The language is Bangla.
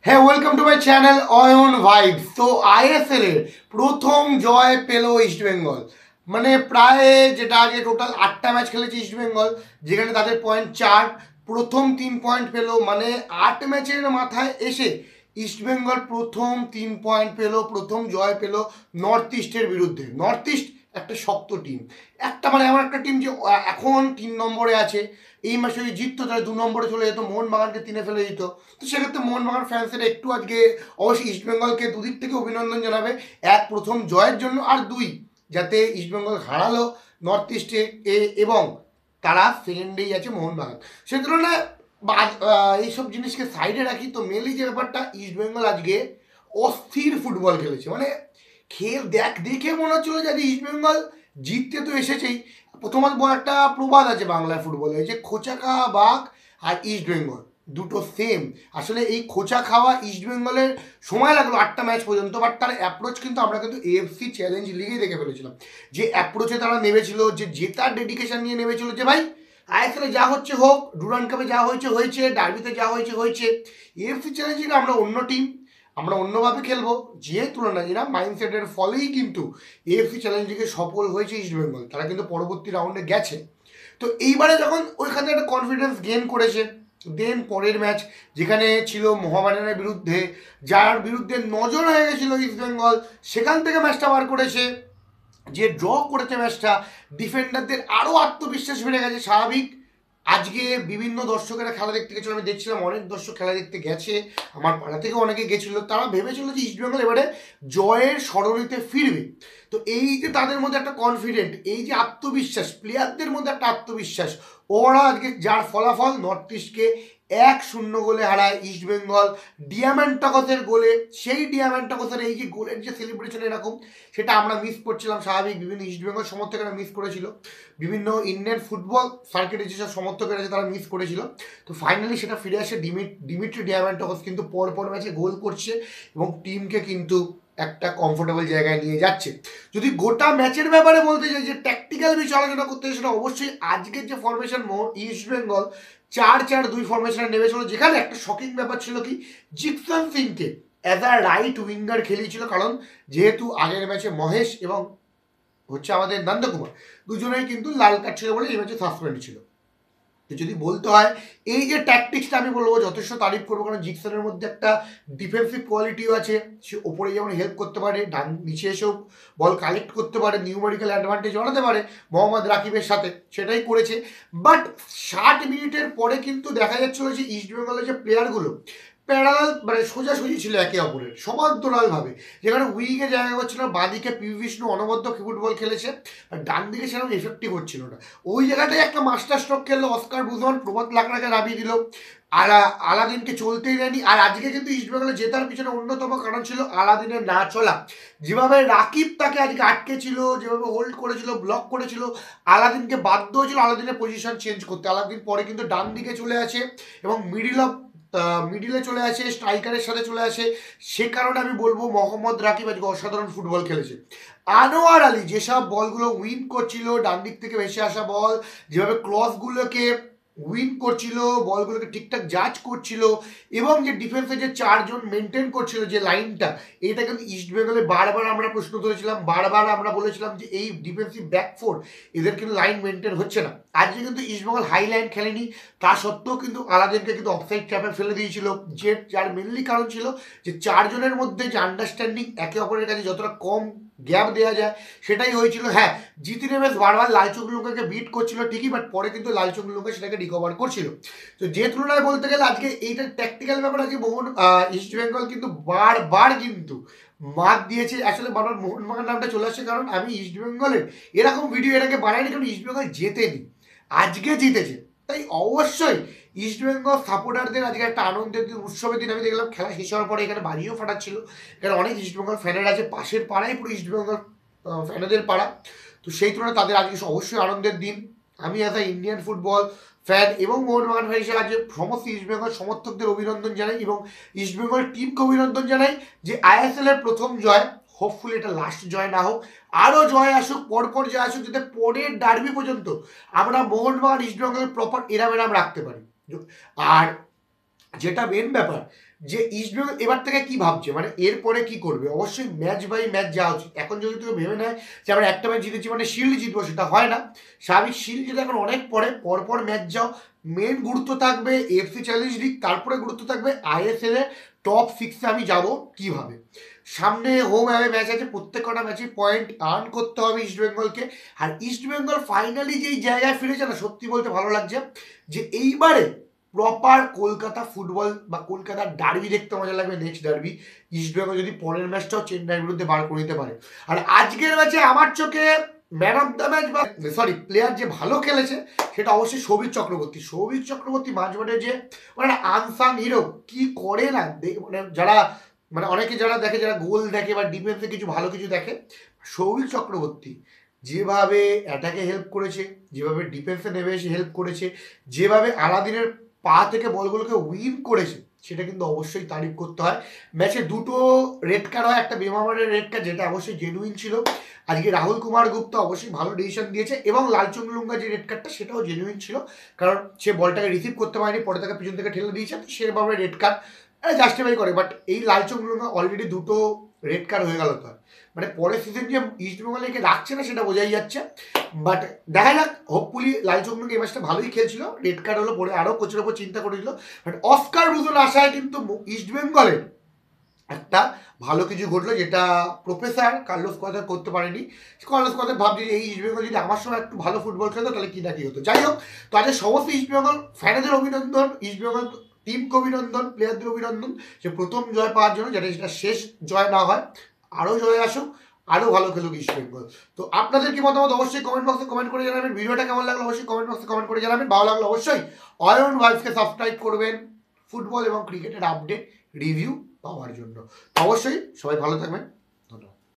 হ্যাঁ, welcome to my channel Ayan vibes. তো আইএসএল এর প্রথম জয় পেল ইস্টবেঙ্গল। মানে প্রায় যেটা আগে টোটাল 8টা ম্যাচ খেলেছে ইস্টবেঙ্গল, যেখানে তাদের পয়েন্ট 4, প্রথম 3 পয়েন্ট পেল। মানে 8 ম্যাচের মাথায় এসে ইস্টবেঙ্গল প্রথম 3 পয়েন্ট পেল, প্রথম জয় পেল নর্থ ইস্টের বিরুদ্ধে। নর্থ ইস্ট একটা শক্ত টিম, একটা মানে এমন একটা টিম যে এখন 3 নম্বরে আছে। এই মাসে যদি জিততো তাহলে 2 নম্বরে চলে যেত, মোহনবাগানকে 3-এ ফেলে দিত। তো সেক্ষেত্রে মোহনবাগান ফ্যান্সেরা একটু আজকে অবশ্যই ইস্টবেঙ্গলকে দুদিক থেকে অভিনন্দন জানাবে। এক, প্রথম জয়ের জন্য, আর দুই, যাতে ইস্টবেঙ্গল হারালো নর্থ ইস্টে এবং তারা সেকেন্ডেই আছে মোহনবাগান। সে তুলনায় এইসব জিনিসকে সাইডে রাখি, তো মেনলি যে ব্যাপারটা, ইস্টবেঙ্গল আজকে অস্থির ফুটবল খেলেছে। মানে দেখে মনে হচ্ছিল যে ইস্টবেঙ্গল জিততে তো এসেছেই। প্রথমত বড় একটা প্রবাদ আছে বাংলায় ফুটবলে, যে খোঁচা খাওয়া বাঘ আর ইস্টবেঙ্গল দুটো সেম। আসলে এই খোঁচা খাওয়া ইস্টবেঙ্গলের সময় লাগলো 8টা ম্যাচ পর্যন্ত, বাট তার অ্যাপ্রোচ কিন্তু আমরা কিন্তু এএফসি চ্যালেঞ্জ লিগেই দেখে ফেলেছিলাম। যে অ্যাপ্রোচে তারা নেমেছিল, যে জেতার ডেডিকেশন নিয়ে নেমেছিল, যে ভাই আইএসএলে যা হচ্ছে হোক, ডুরান্ড কাপে যা হয়েছে হয়েছে, ডার্বিতে যা হয়েছে হয়েছে, এএফসি চ্যালেঞ্জে আমরা অন্য টিম, আমরা অন্যভাবে খেলবো। যে তুলনায় যেটা মাইন্ডসেটের ফলেই কিন্তু এএফসি চ্যালেঞ্জ লিগে সফল হয়েছে ইস্টবেঙ্গল, তারা কিন্তু পরবর্তী রাউন্ডে গেছে। তো এইবারে যখন ওইখানে একটা কনফিডেন্স গেইন করেছে, দেন পরের ম্যাচ যেখানে ছিল মোহামেডানের বিরুদ্ধে, যার বিরুদ্ধে নজর হয়ে গেছিল ইস্টবেঙ্গল, সেখান থেকে ম্যাচটা বার করেছে, যে ড্র করেছে ম্যাচটা। ডিফেন্ডারদের আরও আত্মবিশ্বাস বেড়ে গেছে, স্বাভাবিক। আজকে বিভিন্ন দর্শকেরা খেলা দেখতে গেছিলো, আমি দেখছিলাম অনেক দর্শক খেলা দেখতে গেছে, আমার পাড়া থেকে অনেকে গেছিলো। তারা ভেবেছিল যে ইস্টবেঙ্গল এবারে জয়ের সরণিতে ফিরবে। তো এই যে তাদের মধ্যে একটা কনফিডেন্ট, এই যে আত্মবিশ্বাস, প্লেয়ারদের মধ্যে একটা আত্মবিশ্বাস, ওরা আজকে যার ফলাফল নর্থ ইস্টকে 1-0 গোলে হারায় ইস্টবেঙ্গল। ডিয়ামান্টাকসের গোলে, সেই ডিয়ামান্টাকসের এই যে গোলের যে সেলিব্রেশন এরকম, সেটা আমরা মিস করছিলাম, স্বাভাবিক। বিভিন্ন ইস্টবেঙ্গল সমর্থকেরা মিস করেছিল, বিভিন্ন ইন্ডিয়ান ফুটবল সার্কিটে যেসব সমর্থকেরা আছে তারা মিস করেছিল। তো ফাইনালি সেটা ফিরে আসে। ডিমিট্রি ডিয়ামান্টাকস কিন্তু পর ম্যাচে গোল করছে এবং টিমকে কিন্তু একটা কমফোর্টেবল জায়গায় নিয়ে যাচ্ছে। যদি গোটা ম্যাচের ব্যাপারে বলতে চাই, যে ট্যাকটিক্যাল বিষয় আলোচনা করতে চাই, সেটা অবশ্যই আজকের যে ফরমেশন ইস্টবেঙ্গল 4-4-2 ফরমেশনে নেমেছিল, যেখানে একটা শকিং ব্যাপার ছিল কি, জিকসন সিংকে অ্যাজ আ রাইট উইঙ্গার খেলিয়েছিল। কারণ যেহেতু আগের ম্যাচে মহেশ এবং আমাদের নন্দকুমার দুজনেই কিন্তু লাল কার্ড ছিল বলে এই ম্যাচে সাসপেন্ড ছিল। তো যদি বলতে হয়, এই যে ট্যাকটিক্সটা আমি বলবো যথেষ্ট তারিফ করবো, কারণ জিকসনের মধ্যে একটা ডিফেন্সিভ কোয়ালিটিও আছে। সে ওপরে যেমন হেল্প করতে পারে, ডান নিচে এসেও বল কালেক্ট করতে পারে, নিউমেরিক্যাল অ্যাডভান্টেজ বানাতে পারে মোহাম্মদ রাকিবের সাথে, সেটাই করেছে। বাট 60 মিনিটের পরে কিন্তু দেখা যাচ্ছিল যে ইস্টবেঙ্গলের যে প্লেয়ারগুলো প্যারালাল, মানে সোজাসুজি ছিল একে অপরের, সমান্তরালভাবে। যেখানে উইংয়ে জায়গা করছিল না, বাঁদিকে পিভি বিষ্ণু অনবদ্য ফুটবল খেলেছে, আর ডান দিকে সেরকম এফেক্টিভ হচ্ছিল না। ওই জায়গাটায় একটা মাস্টার স্ট্রোক খেললো অস্কার বুজমান, প্রভাত লাকড়াকে নামিয়ে দিল, আলাদিনকে চলতেই দেয়নি। আর আজকে কিন্তু ইস্টবেঙ্গলের জেতার পিছনে অন্যতম কারণ ছিল আলাদিনের না চলা। যেভাবে রাকিব তাকে আজকে আটকে ছিল, যেভাবে হোল্ড করেছিল, ব্লক করেছিল, আলাদিনকে বাধ্য হয়েছিল আলাদিনের পজিশন চেঞ্জ করতে। আলাদিন পরে কিন্তু ডান দিকে চলে আসে এবং মিডিলে চলে আসে, স্ট্রাইকারের সাথে চলে আসে। সে কারণে আমি বলবো মোহাম্মদ রাকিব আজকে অসাধারণ ফুটবল খেলেছে। আনোয়ার আলী যেসব বলগুলো উইন করছিল, ডান দিক থেকে ভেসে আসা বল, যেভাবে ক্রসগুলোকে উইন করছিল, বলগুলোকে ঠিকঠাক জাজ করছিল, এবং যে ডিফেন্সে যে 4 জন মেনটেন করছিল যে লাইনটা, এটা কিন্তু ইস্টবেঙ্গলে বারবার আমরা প্রশ্ন তুলেছিলাম, বারবার আমরা বলেছিলাম যে এই ডিফেন্সিভ ব্যাকফোর এদের কিন্তু লাইন মেনটেন হচ্ছে না। আজকে কিন্তু ইস্টবেঙ্গল হাই লাইন খেলেনি, তা সত্ত্বেও কিন্তু আলাদিনকে কিন্তু অফসাইড ট্র্যাপে ফেলে দিয়েছিল। যার মেনলি কারণ ছিল যে 4 জনের মধ্যে যে আন্ডারস্ট্যান্ডিং, একে অপরের কাছে যতটা কম গ্যাপ দেওয়া যায় সেটাই হয়েছিল। হ্যাঁ, জিতিন এমএস বারবার লালচুক লুকাকে বিট করছিল ঠিকই, বাট পরে কিন্তু লালচুক লুকা সেটাকে রিকভার করছিল। তো যে তুলনায় বলতে গেলে আজকে এইটা ট্যাকটিক্যাল ব্যাপার আছে, ইস্টবেঙ্গল কিন্তু বারবার কিন্তু মাত দিয়েছে। আসলে বারবার মোহনবাগান নামটা চলে আসছে, কারণ আমি ইস্টবেঙ্গলের এরকম ভিডিও এটাকে বানাইনি, কারণ ইস্টবেঙ্গল জেতেনি, আজকে জিতেছে। তাই অবশ্যই ইস্টবেঙ্গল সাপোর্টারদের আজকে একটা আনন্দের দিন, উৎসবের দিন। আমি দেখলাম খেলা শেষ হওয়ার পরে এখানে বাড়িও ফাটাচ্ছিল, এখানে অনেক ইস্টবেঙ্গল ফ্যানের আছে, পাশের পাড়ায় পুরো ইস্টবেঙ্গল ফ্যানেদের পাড়া। তো সেই তুলনায় তাদের আজকে অবশ্যই আনন্দের দিন। আমি as a Indian football fan এবং মোহনবাগান ফ্যান হিসেবে আজকে সমস্ত ইস্টবেঙ্গল সমর্থকদের অভিনন্দন জানাই এবং ইস্টবেঙ্গল টিমকে অভিনন্দন জানাই, যে আইএসএল এর প্রথম জয়। হোপফুলি এটা লাস্ট জয় না হোক, আরও জয় আসুক, পরপর জয় আসুক, যাতে পরের ডার্বি পর্যন্ত আমরা মোহনবাগান ইস্টবেঙ্গলের প্রপার এরাম রাখতে পারি। আর যেটা মেন ব্যাপার, যে ইস্টবেঙ্গল এবার থেকে কি ভাবছে, মানে এরপরে কি করবে। অবশ্যই ম্যাচ বাই ম্যাচ যাওয়া উচিত। এখন যদি তুমি ভেবে নেয় যে আমরা একটা ম্যাচ জিতেছি মানে শিল্ড জিতবো, সেটা হয় না। স্বাভাবিক শিল্ড যেটা এখন অনেক পরপর ম্যাচ যাও। মেন গুরুত্ব থাকবে এফসি চ্যালেঞ্জ লিগ, তারপরে গুরুত্ব থাকবে আইএসএল এর টপ 6-এ আমি যাব কিভাবে। সামনে হোম অ্যাওয়ে ম্যাচ আছে, প্রত্যেক কটা ম্যাচে পয়েন্ট আর্ন করতে হবে ইস্টবেঙ্গলকে। আর ইস্টবেঙ্গল ফাইনালি যেই জায়গায় ফিরেছে না, সত্যি বলতে ভালো লাগছে যে এইবারে প্রপার কলকাতা ফুটবল বা কলকাতার ডার্বি দেখতে মজা লাগবে। নেক্সট ডার্বি ইস্টবেঙ্গল যদি পরের ম্যাচটাও চেন্নাইয়ের বিরুদ্ধে বার করে নিতে পারে। আর আজকের ম্যাচে আমার চোখে ম্যান অফ দ্য ম্যাচ বা সরি প্লেয়ার যে ভালো খেলেছে সেটা অবশ্যই সৌভিক চক্রবর্তী। সৌভিক চক্রবর্তী মাঝমাঠে যে মানে আনসাং হিরো কি করে না, মানে যারা মানে অনেকে যারা দেখে, যারা গোল দেখে বা ডিফেন্সে কিছু ভালো কিছু দেখে, সৌভিক চক্রবর্তী যেভাবে অ্যাটাকে হেল্প করেছে, যেভাবে ডিফেন্সে নেমে এসে হেল্প করেছে, যেভাবে আলাদিনের পা থেকে বলগুলোকে উইন করেছে, সেটা কিন্তু অবশ্যই তারিফ করতে হয়। ম্যাচে দুটো রেড কার্ড হয়, একটা বেমামারের রেড কার্ড যেটা অবশ্যই জেনুইন ছিল। আজকে রাহুল কুমার গুপ্তা অবশ্যই ভালো ডিসিশন দিয়েছে, এবং লালচুংলুঙ্গা যে রেড কার্ডটা সেটাও জেনুইন ছিল, কারণ সে বলটাকে রিসিভ করতে পারেনি, পরে তাকে পিছন থেকে ঠেলে দিয়েছে, তো সেভাবে রেড কার্ড জাস্টিফাই করে। বাট এই লালচুংলুঙ্গা অলরেডি দুটো রেড কার্ড হয়ে গেল তার, মানে পরের সিজন যে ইস্টবেঙ্গলকে রাখছে না সেটা বোঝাই যাচ্ছে। বাট দেখা যাক, হোপফুলি লালচুংলুঙ্গা এই ম্যাচটা ভালোই খেলছিল, রেড কার্ড হলো পরে আরও কোচের ওপর চিন্তা করেছিল। বাট অস্কার ব্রুজের আশায় কিন্তু ইস্টবেঙ্গলের একটা ভালো কিছু ঘটলো, যেটা প্রফেসর কার্লোস কোয়াদ্রাদো করতে পারেনি। কার্লোস কোয়াদ্রাদো ভাবছে যে এই ইস্টবেঙ্গল যদি আমার সময় একটু ভালো ফুটবল খেলতো তাহলে কি না কি হতো। যাই হোক, তো আজকে সমস্ত ইস্টবেঙ্গল ফ্যানেদের অভিনন্দন, ইস্টবেঙ্গল টিমকে অভিনন্দন, প্লেয়ারদের অভিনন্দন যে প্রথম জয় পাওয়ার জন্য, যেটা শেষ জয় না হয়, আরও জয় আসুক, আরও ভালো খেলুক ইস্টবেঙ্গল। তো আপনাদের কি মতামত অবশ্যই কমেন্ট বক্সে কমেন্ট করে জানাবেন। ভিডিওটা কেমন লাগলো অবশ্যই কমেন্ট বক্সে কমেন্ট করে জানাবেন। ভালো লাগলো অবশ্যই অয়ন ভাইবসকে সাবস্ক্রাইব করবেন ফুটবল এবং ক্রিকেটের আপডেট রিভিউ পাওয়ার জন্য। অবশ্যই সবাই ভালো থাকবেন।